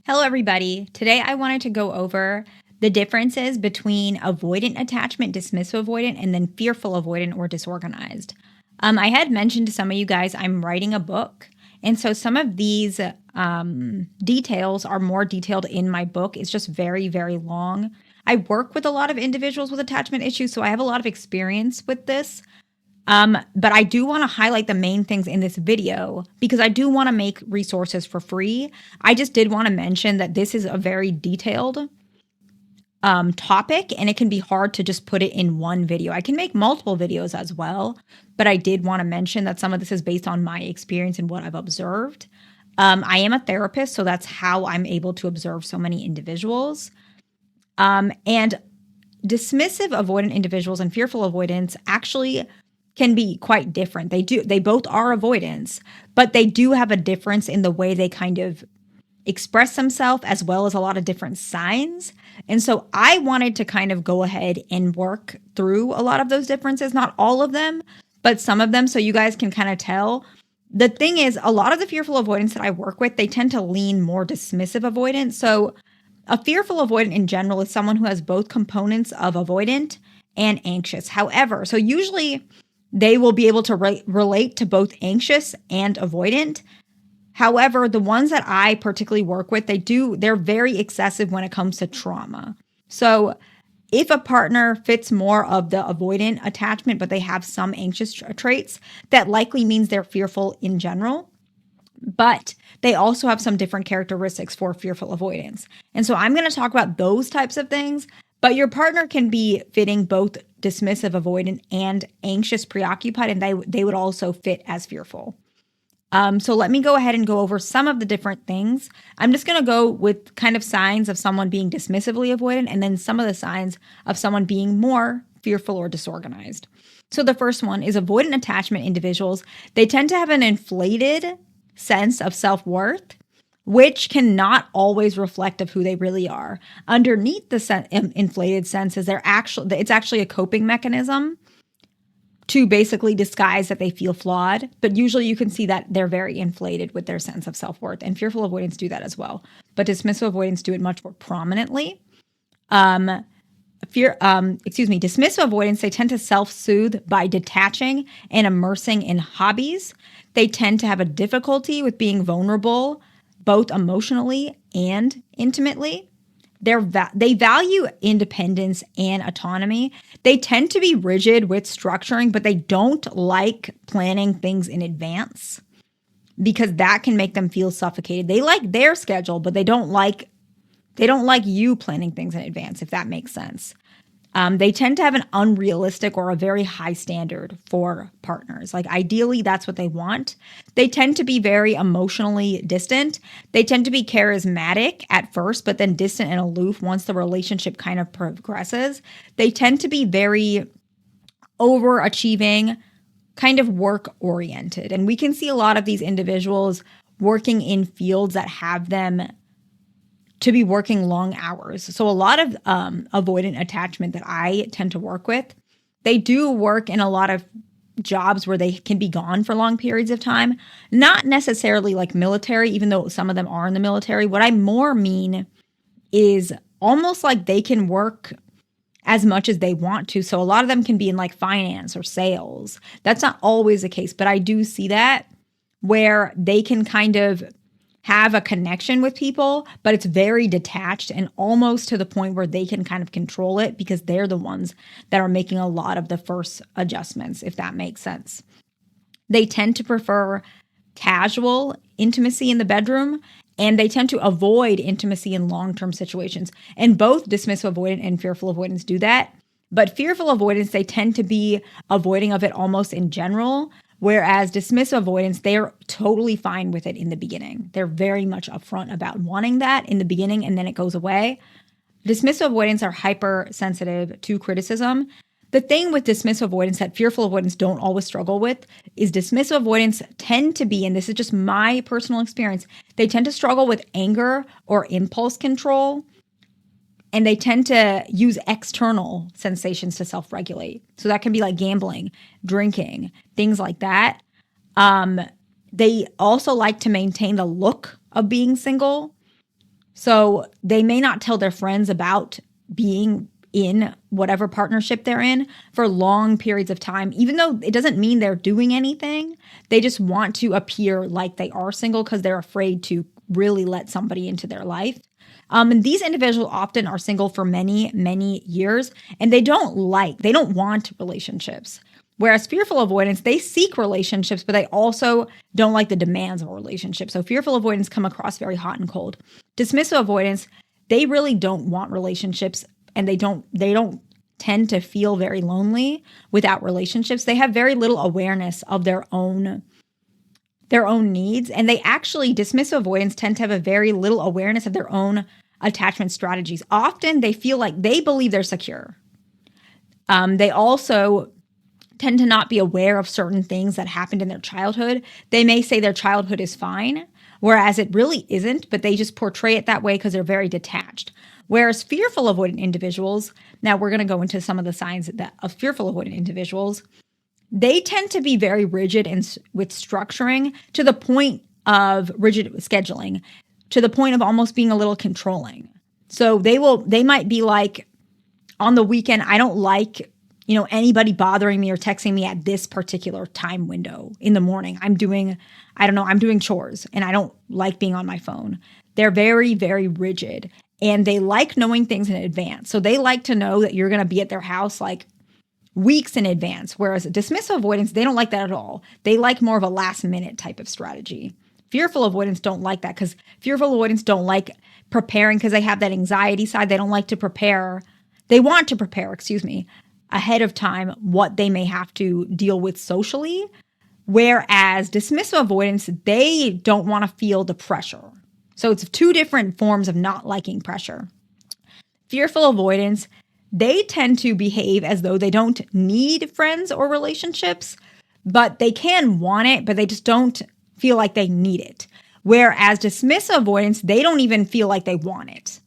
Hello, everybody. Today I wanted to go over the differences between avoidant attachment, dismissive avoidant, and then fearful avoidant or disorganized. I had mentioned to some of you guys I'm writing a book, and so some of these details are more detailed in my book. It's just very, very long. I work with a lot of individuals with attachment issues, so I have a lot of experience with this. But I do want to highlight the main things in this video because I do want to make resources for free. I just did want to mention that this is a very detailed topic and it can be hard to just put it in one video. I can make multiple videos as well, but I did want to mention that some of this is based on my experience and what I've observed. I am a therapist, so that's how I'm able to observe so many individuals. And dismissive avoidant individuals and fearful avoidants actually can be quite different. They both are avoidants, but they do have a difference in the way they kind of express themselves as well as a lot of different signs. And so I wanted to kind of go ahead and work through a lot of those differences, not all of them, but some of them so you guys can kind of tell. The thing is, a lot of the fearful avoidants that I work with, they tend to lean more dismissive avoidant. So a fearful avoidant in general is someone who has both components of avoidant and anxious. However, so usually they will be able to relate to both anxious and avoidant. However, the ones that I particularly work with, they're very excessive when it comes to trauma. So if a partner fits more of the avoidant attachment, but they have some anxious traits, that likely means they're fearful in general. But they also have some different characteristics for fearful avoidance. And so I'm going to talk about those types of things, but your partner can be fitting both dismissive avoidant and anxious preoccupied, and they would also fit as fearful. So let me go ahead and go over some of the different things. I'm just going to go with kind of signs of someone being dismissively avoidant and then some of the signs of someone being more fearful or disorganized. So the first one is avoidant attachment individuals. They tend to have an inflated sense of self-worth, which cannot always reflect of who they really are. Underneath the inflated sense is it's actually a coping mechanism to basically disguise that they feel flawed. But usually you can see that they're very inflated with their sense of self-worth, and fearful avoidants do that as well. But dismissive avoidants do it much more prominently. Dismissive avoidants, they tend to self-soothe by detaching and immersing in hobbies. They tend to have a difficulty with being vulnerable, both emotionally and intimately. They value independence and autonomy. They tend to be rigid with structuring, but they don't like planning things in advance because that can make them feel suffocated. They like their schedule, but they don't like you planning things in advance, if that makes sense. They tend to have an unrealistic or a very high standard for partners. Like ideally, that's what they want. They tend to be very emotionally distant. They tend to be charismatic at first, but then distant and aloof once the relationship kind of progresses. They tend to be very overachieving, kind of work-oriented. And we can see a lot of these individuals working in fields that have them to be working long hours. So a lot of avoidant attachment that I tend to work with, they do work in a lot of jobs where they can be gone for long periods of time. Not necessarily like military, even though some of them are in the military. What I more mean is almost like they can work as much as they want to. So a lot of them can be in like finance or sales. That's not always the case, but I do see that where they can kind of have a connection with people, but it's very detached and almost to the point where they can kind of control it because they're the ones that are making a lot of the first adjustments, if that makes sense. They tend to prefer casual intimacy in the bedroom, and they tend to avoid intimacy in long-term situations. And both dismissive avoidant and fearful avoidance do that. But fearful avoidance, they tend to be avoiding of it almost in general, whereas dismissive avoidance, they're totally fine with it in the beginning. They're very much upfront about wanting that in the beginning, and then it goes away. Dismissive avoidants are hypersensitive to criticism. The thing with dismissive avoidance that fearful avoidants don't always struggle with is dismissive avoidants tend to be, and this is just my personal experience, they tend to struggle with anger or impulse control. And they tend to use external sensations to self-regulate. So that can be like gambling, drinking, things like that. They also like to maintain the look of being single. So they may not tell their friends about being in whatever partnership they're in for long periods of time, even though it doesn't mean they're doing anything. They just want to appear like they are single because they're afraid to really let somebody into their life. And these individuals often are single for many, many years, and they don't want relationships. Whereas fearful avoidance, they seek relationships, but they also don't like the demands of a relationship. So fearful avoidance come across very hot and cold. Dismissive avoidance, they really don't want relationships, and they don't tend to feel very lonely without relationships. They have very little awareness of their own needs, and dismissive avoidance tend to have a very little awareness of their own attachment strategies. Often they feel like they believe they're secure. They also tend to not be aware of certain things that happened in their childhood. They may say their childhood is fine, whereas it really isn't, but they just portray it that way because they're very detached. Whereas fearful avoidant individuals, now we're going to go into some of the signs of fearful avoidant individuals, they tend to be very rigid with structuring, to the point of rigid scheduling, to the point of almost being a little controlling. So they might be like, on the weekend, I don't like anybody bothering me or texting me at this particular time window in the morning. I'm doing chores and I don't like being on my phone. They're very, very rigid, and they like knowing things in advance. So they like to know that you're going to be at their house like weeks in advance. Whereas dismissive avoidance, they don't like that at all. They like more of a last minute type of strategy. Fearful avoidance don't like that, because fearful avoidance don't like preparing, because they have that anxiety side. They don't like to prepare. They want to prepare, ahead of time what they may have to deal with socially. Whereas dismissive avoidance, they don't want to feel the pressure. So it's two different forms of not liking pressure. Fearful avoidance, they tend to behave as though they don't need friends or relationships, but they can want it, but they just don't feel like they need it. Whereas dismissive avoidance, they don't even feel like they want it.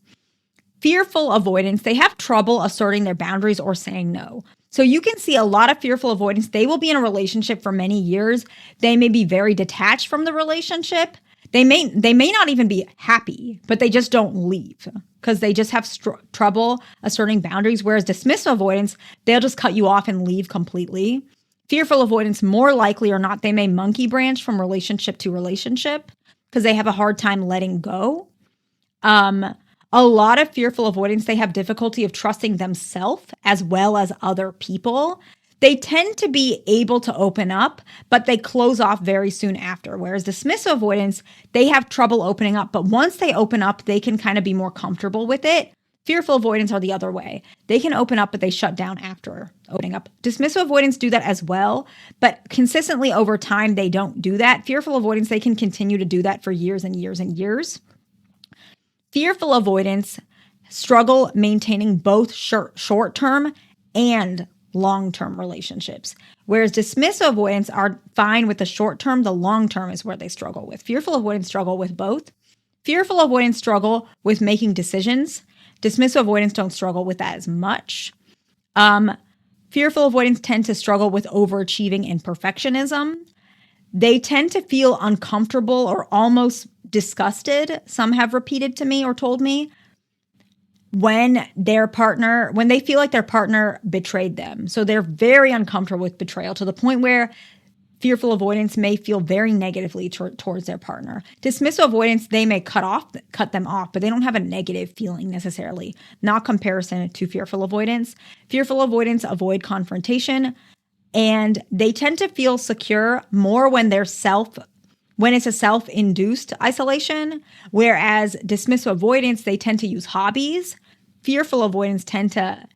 Fearful avoidance, they have trouble asserting their boundaries or saying no. So you can see a lot of fearful avoidance. They will be in a relationship for many years. They may be very detached from the relationship. They may not even be happy, but they just don't leave because they just have trouble asserting boundaries. Whereas dismissive avoidance, they'll just cut you off and leave completely. Fearful avoidance, more likely or not, they may monkey branch from relationship to relationship because they have a hard time letting go. A lot of fearful avoidance, they have difficulty of trusting themselves as well as other people. They tend to be able to open up, but they close off very soon after. Whereas dismissive avoidance, they have trouble opening up, but once they open up, they can kind of be more comfortable with it. Fearful avoidance are the other way. They can open up, but they shut down after opening up. Dismissive avoidance do that as well, but consistently over time, they don't do that. Fearful avoidance, they can continue to do that for years and years and years. Fearful avoidance struggle maintaining both short-term and long-term relationships, whereas dismissive avoidance are fine with the short-term. The long-term is where they struggle with. Fearful avoidance struggle with both. Fearful avoidance struggle with making decisions. Dismissive avoidance don't struggle with that as much. Fearful avoidance tend to struggle with overachieving and perfectionism. They tend to feel uncomfortable or almost disgusted, some have repeated to me or told me, when they feel like their partner betrayed them. So they're very uncomfortable with betrayal, to the point where fearful avoidance may feel very negatively towards their partner. Dismissive avoidance, they may cut them off, but they don't have a negative feeling necessarily, not comparison to fearful avoidance. Fearful avoidance avoid confrontation, and they tend to feel secure more when it's a self-induced isolation, whereas dismissive avoidance, they tend to use hobbies. Fearful avoidance tend to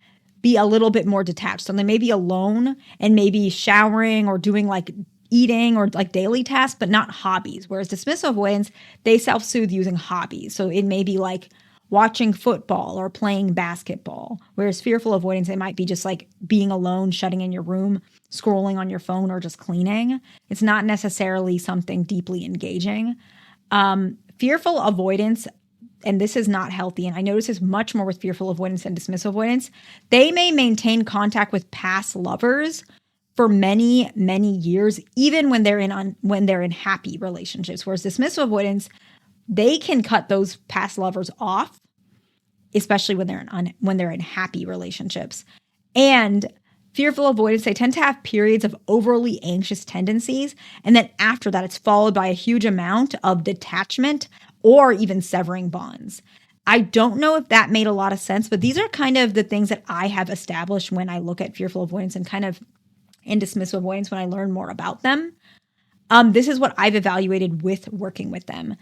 be a little bit more detached. So they may be alone and maybe showering or doing like eating or like daily tasks, but not hobbies. Whereas dismissive avoidance, they self-soothe using hobbies. So it may be like watching football or playing basketball. Whereas fearful avoidance, it might be just like being alone, shutting in your room, scrolling on your phone, or just cleaning. It's not necessarily something deeply engaging. Fearful avoidance, and this is not healthy, and I notice this much more with fearful avoidance and dismissive avoidance, they may maintain contact with past lovers for many, many years, even when they're in happy relationships. Whereas dismissive avoidance, they can cut those past lovers off, especially when they're in happy relationships. And fearful avoidants, they tend to have periods of overly anxious tendencies. And then after that, it's followed by a huge amount of detachment or even severing bonds. I don't know if that made a lot of sense, but these are kind of the things that I have established when I look at fearful avoidance and kind of in dismissive avoidance when I learn more about them. This is what I've evaluated with working with them.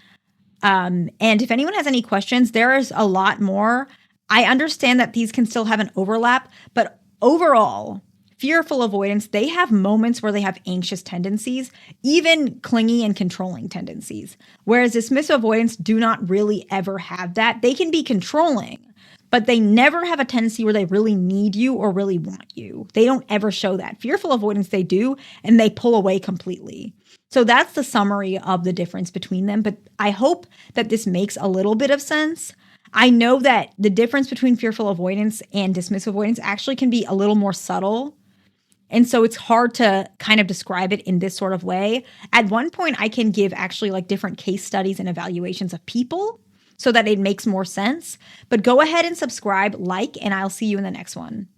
And if anyone has any questions, there's a lot more. I understand that these can still have an overlap, but overall, fearful avoidance, they have moments where they have anxious tendencies, even clingy and controlling tendencies. Whereas dismissive avoidance do not really ever have that. They can be controlling, but they never have a tendency where they really need you or really want you. They don't ever show that. Fearful avoidance, they do, and they pull away completely. So that's the summary of the difference between them. But I hope that this makes a little bit of sense. I know that the difference between fearful avoidance and dismissive avoidance actually can be a little more subtle. And so it's hard to kind of describe it in this sort of way. At one point, I can give actually like different case studies and evaluations of people so that it makes more sense. But go ahead and subscribe, like, and I'll see you in the next one.